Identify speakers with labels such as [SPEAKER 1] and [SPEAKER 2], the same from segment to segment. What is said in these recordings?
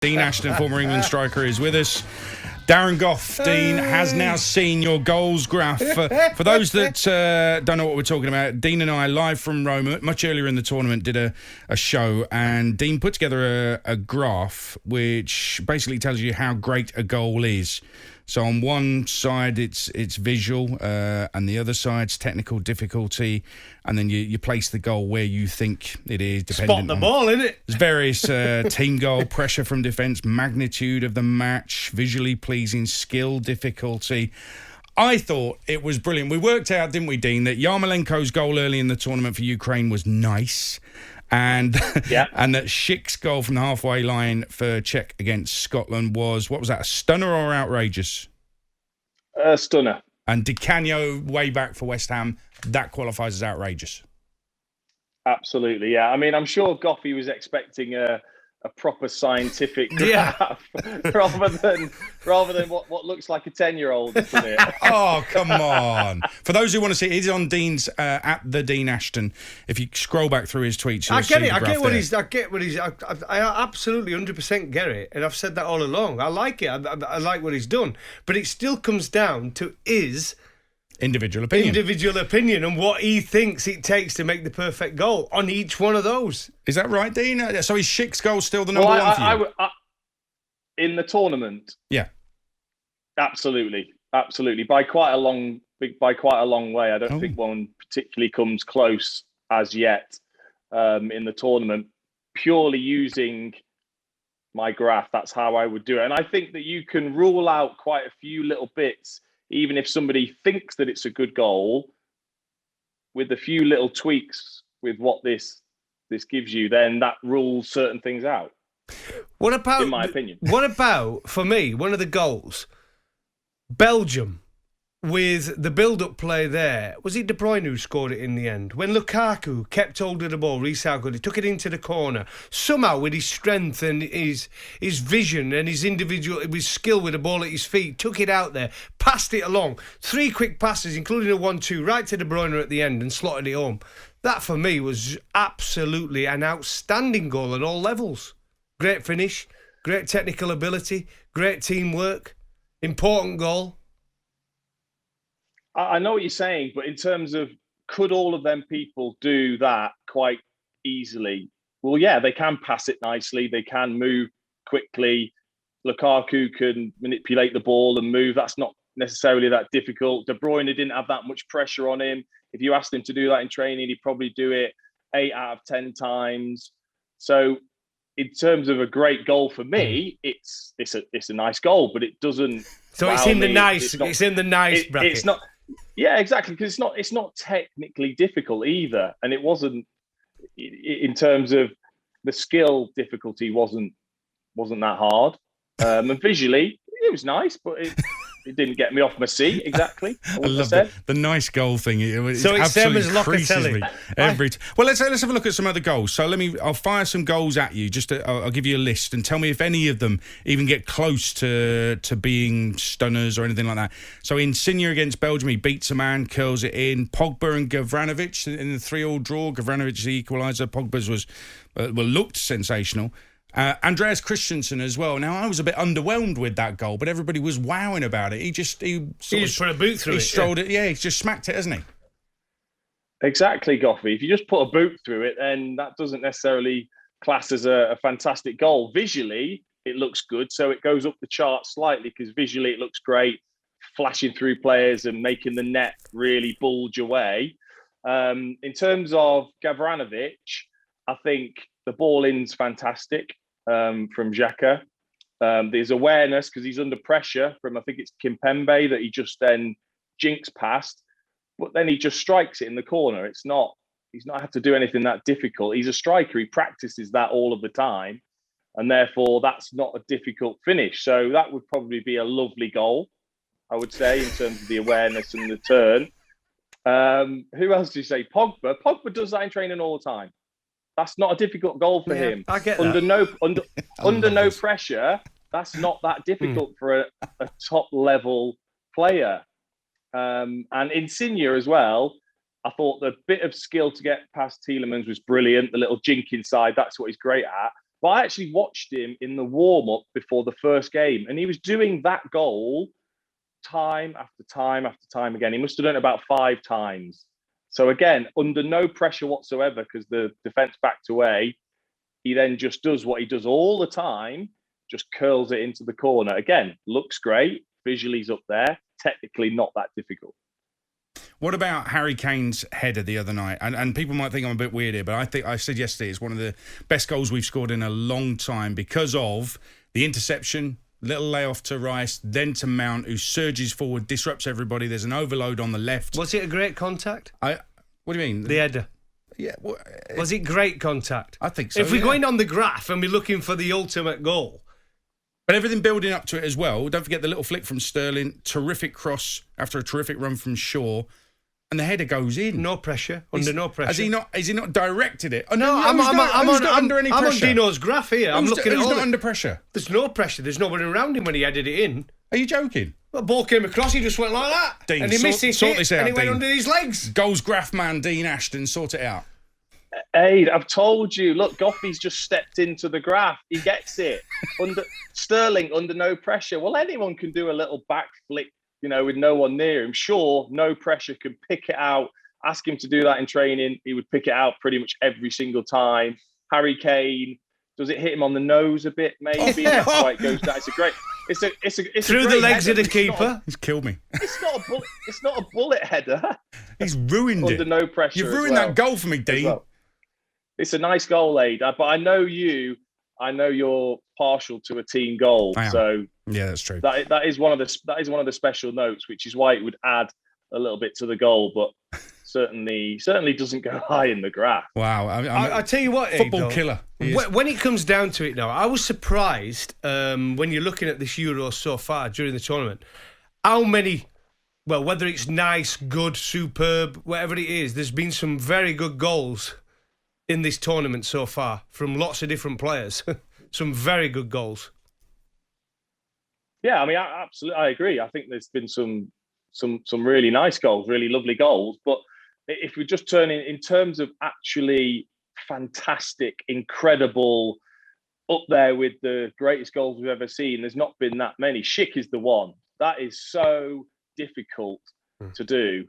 [SPEAKER 1] Dean Ashton, former England striker, is with us. Darren Goff, Dean, has now seen your goals graph. For those that don't know what we're talking about, Dean and I, live from Rome, much earlier in the tournament, did a show, and Dean put together a graph which basically tells you how great a goal is. So on one side, it's visual, and the other side's technical difficulty, and then you place the goal where you think it is.
[SPEAKER 2] Spot the ball, innit?
[SPEAKER 1] There's various team goal, pressure from defence, magnitude of the match, visually pleasing, skill, difficulty. I thought it was brilliant. We worked out, didn't we, Dean, that Yarmolenko's goal early in the tournament for Ukraine was nice. And and that Schicks' goal from the halfway line for Czech against Scotland was, what was that, a stunner or outrageous?
[SPEAKER 3] Stunner.
[SPEAKER 1] And Di Canio way back for West Ham, that qualifies as outrageous.
[SPEAKER 3] Absolutely, yeah. I mean, I'm sure Goffey was expecting a proper scientific graph rather than what looks like a 10-year-old, isn't it?
[SPEAKER 1] Oh, come on. For those who want to see it, it's on Dean's at the Dean Ashton. If you scroll back through his tweets,
[SPEAKER 2] I get what he's I absolutely 100% get it, and I've said that all along. I like it. I like what he's done, but it still comes down to
[SPEAKER 1] individual opinion
[SPEAKER 2] and what he thinks it takes to make the perfect goal on each one of those.
[SPEAKER 1] Is that right, Dean? So is Schick's goal still the number one for you?
[SPEAKER 3] In the tournament?
[SPEAKER 1] Yeah.
[SPEAKER 3] Absolutely. By quite a long way. I don't think one particularly comes close as yet in the tournament. Purely using my graph, that's how I would do it. And I think that you can rule out quite a few little bits. Even if somebody thinks that it's a good goal, with a few little tweaks with what this gives you, then that rules certain things out.
[SPEAKER 2] What about,
[SPEAKER 3] in my opinion?
[SPEAKER 2] What about, for me, one of the goals, Belgium, with the build-up play there? Was it De Bruyne who scored it in the end? When Lukaku kept hold of the ball, recycled it, took it into the corner, somehow with his strength and his vision and his skill with the ball at his feet, took it out there, passed it along, 3 quick passes, including a 1-2, right to De Bruyne at the end and slotted it home. That, for me, was absolutely an outstanding goal at all levels. Great finish, great technical ability, great teamwork, important goal.
[SPEAKER 3] I know what you're saying, but in terms of could all of them people do that quite easily? Well, yeah, they can pass it nicely. They can move quickly. Lukaku can manipulate the ball and move. That's not necessarily that difficult. De Bruyne didn't have that much pressure on him. If you asked him to do that in training, he'd probably do it 8 out of 10 times. So in terms of a great goal for me, it's a nice goal, but it doesn't.
[SPEAKER 2] So it's in the nice. It's in the nice bracket.
[SPEAKER 3] It's not. Yeah, exactly. Because it's not technically difficult either, and it wasn't in terms of the skill difficulty wasn't that hard, and visually it was nice, but it didn't get me off my seat exactly.
[SPEAKER 1] I love the nice goal thing.
[SPEAKER 2] So it's same as Locatelli.
[SPEAKER 1] Well, let's have a look at some other goals. So I'll fire some goals at you. I'll give you a list and tell me if any of them even get close to being stunners or anything like that. So Insigne against Belgium, he beats a man, curls it in. Pogba and Gavranovic in the 3-3 draw. Gavranovic the equaliser. Pogba's looked sensational. Andreas Christensen as well. Now, I was a bit underwhelmed with that goal, but everybody was wowing about it. He just put
[SPEAKER 2] a boot through it.
[SPEAKER 1] He strolled it. Yeah, he just smacked it, hasn't he?
[SPEAKER 3] Exactly, Goffey. If you just put a boot through it, then that doesn't necessarily class as a fantastic goal. Visually, it looks good, so it goes up the chart slightly because visually it looks great, flashing through players and making the net really bulge away. In terms of Gavranovic, I think the ball in's fantastic from Xhaka. There's awareness because he's under pressure from, I think it's Kimpembe, that he just then jinks past, but then he just strikes it in the corner. He's not had to do anything that difficult. He's a striker. He practices that all of the time, and therefore that's not a difficult finish. So that would probably be a lovely goal, I would say, in terms of the awareness and the turn. Who else do you say? Pogba. Pogba does that in training all the time. That's not a difficult goal for him.
[SPEAKER 2] I get that.
[SPEAKER 3] Under no pressure, that's not that difficult for a top level player. And Insigne as well. I thought the bit of skill to get past Tielemans was brilliant. The little jink inside, that's what he's great at. But I actually watched him in the warm-up before the first game, and he was doing that goal time after time after time again. He must have done it about 5 times. So again, under no pressure whatsoever, because the defence backed away, he then just does what he does all the time, just curls it into the corner. Again, looks great. Visually, he's up there. Technically, not that difficult.
[SPEAKER 1] What about Harry Kane's header the other night? And people might think I'm a bit weird here, but I said yesterday it's one of the best goals we've scored in a long time because of the interception, little layoff to Rice, then to Mount, who surges forward, disrupts everybody. There's an overload on the left.
[SPEAKER 2] Was it a great contact?
[SPEAKER 1] What do you mean?
[SPEAKER 2] The header.
[SPEAKER 1] Yeah.
[SPEAKER 2] Was it great contact?
[SPEAKER 1] I think so.
[SPEAKER 2] If we're going on the graph and we're looking for the ultimate goal.
[SPEAKER 1] But everything building up to it as well. Don't forget the little flick from Sterling. Terrific cross after a terrific run from Shaw. And the header goes in.
[SPEAKER 2] No pressure. Under no pressure.
[SPEAKER 1] Has he not directed it? Oh,
[SPEAKER 2] no, I'm
[SPEAKER 1] under any pressure.
[SPEAKER 2] I'm on Dino's graph here. I'm looking at
[SPEAKER 1] who's
[SPEAKER 2] all
[SPEAKER 1] not under pressure?
[SPEAKER 2] There's no pressure. There's nobody around him when he headed it in.
[SPEAKER 1] Are you joking?
[SPEAKER 2] The ball came across, he just went like that.
[SPEAKER 1] Dean,
[SPEAKER 2] and he missed it,
[SPEAKER 1] sort this out,
[SPEAKER 2] and he went
[SPEAKER 1] Dean.
[SPEAKER 2] under his legs.
[SPEAKER 1] Goals graph man, Dean Ashton, sort it out.
[SPEAKER 3] Aid, I've told you. Look, Goffey's just stepped into the graph. He gets it. Sterling under no pressure. Well, anyone can do a little back flick, with no one near him. Sure, no pressure, can pick it out. Ask him to do that in training. He would pick it out pretty much every single time. Harry Kane, does it hit him on the nose a bit? Maybe. That's why it goes down. It's a great. It's
[SPEAKER 2] through
[SPEAKER 3] a
[SPEAKER 2] the legs
[SPEAKER 3] header.
[SPEAKER 2] of the keeper.
[SPEAKER 1] He's killed me.
[SPEAKER 3] It's not a bullet header.
[SPEAKER 1] He's ruined it.
[SPEAKER 3] Under no pressure.
[SPEAKER 1] You've ruined that goal for me, Dean.
[SPEAKER 3] Well. It's a nice goal, Aid. But I know you're partial to a team goal. So
[SPEAKER 1] yeah, that's true.
[SPEAKER 3] That is one of the special notes, which is why it would add a little bit to the goal, but certainly doesn't go high in the graph.
[SPEAKER 1] Wow.
[SPEAKER 2] I tell you what,
[SPEAKER 1] football
[SPEAKER 2] Aid,
[SPEAKER 1] killer.
[SPEAKER 2] When it comes down to it now, I was surprised when you're looking at this Euro so far during the tournament, how many, well, whether it's nice, good, superb, whatever it is, there's been some very good goals in this tournament so far from lots of different players. Some very good goals.
[SPEAKER 3] Yeah, I mean, I agree. I think there's been some really nice goals, really lovely goals. But if we just turn in terms of actually fantastic, incredible, up there with the greatest goals we've ever seen, there's not been that many. Schick is the one. That is so difficult to do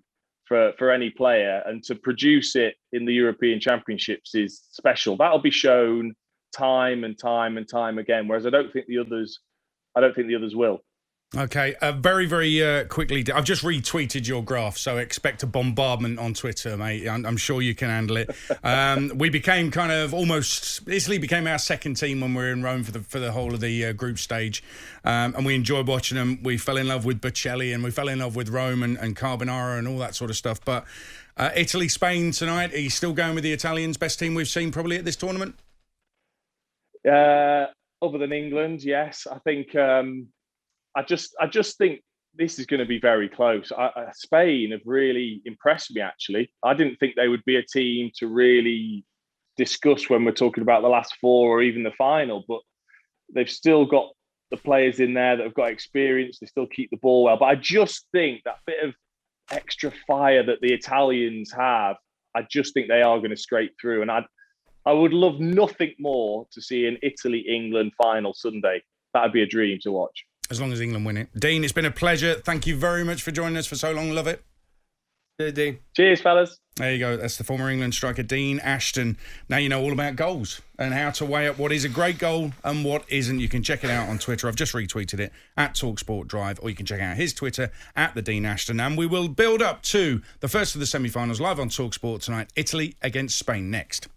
[SPEAKER 3] for any player, and to produce it in the European Championships is special. That'll be shown time and time and time again. Whereas I don't think the others will.
[SPEAKER 1] Okay, very, very quickly, I've just retweeted your graph, so expect a bombardment on Twitter, mate. I'm sure you can handle it. We became Italy became our second team when we were in Rome for the whole of the group stage, and we enjoyed watching them. We fell in love with Bocelli, and we fell in love with Rome and Carbonara and all that sort of stuff. But Italy, Spain tonight, are you still going with the Italians? Best team we've seen probably at this tournament?
[SPEAKER 3] Other than England, yes. I think... I just think this is going to be very close. Spain have really impressed me, actually. I didn't think they would be a team to really discuss when we're talking about the last 4 or even the final, but they've still got the players in there that have got experience. They still keep the ball well. But I just think that bit of extra fire that the Italians have, I just think they are going to scrape through. And I would love nothing more to see an Italy-England final Sunday. That would be a dream to watch.
[SPEAKER 1] As long as England win it. Dean, it's been a pleasure. Thank you very much for joining us for so long. Love it.
[SPEAKER 2] Yeah, Dean.
[SPEAKER 3] Cheers, fellas.
[SPEAKER 1] There you go. That's the former England striker, Dean Ashton. Now you know all about goals and how to weigh up what is a great goal and what isn't. You can check it out on Twitter. I've just retweeted it at talkSPORT Drive, or you can check out his Twitter at the Dean Ashton. And we will build up to the first of the semi-finals live on talkSPORT tonight. Italy against Spain next.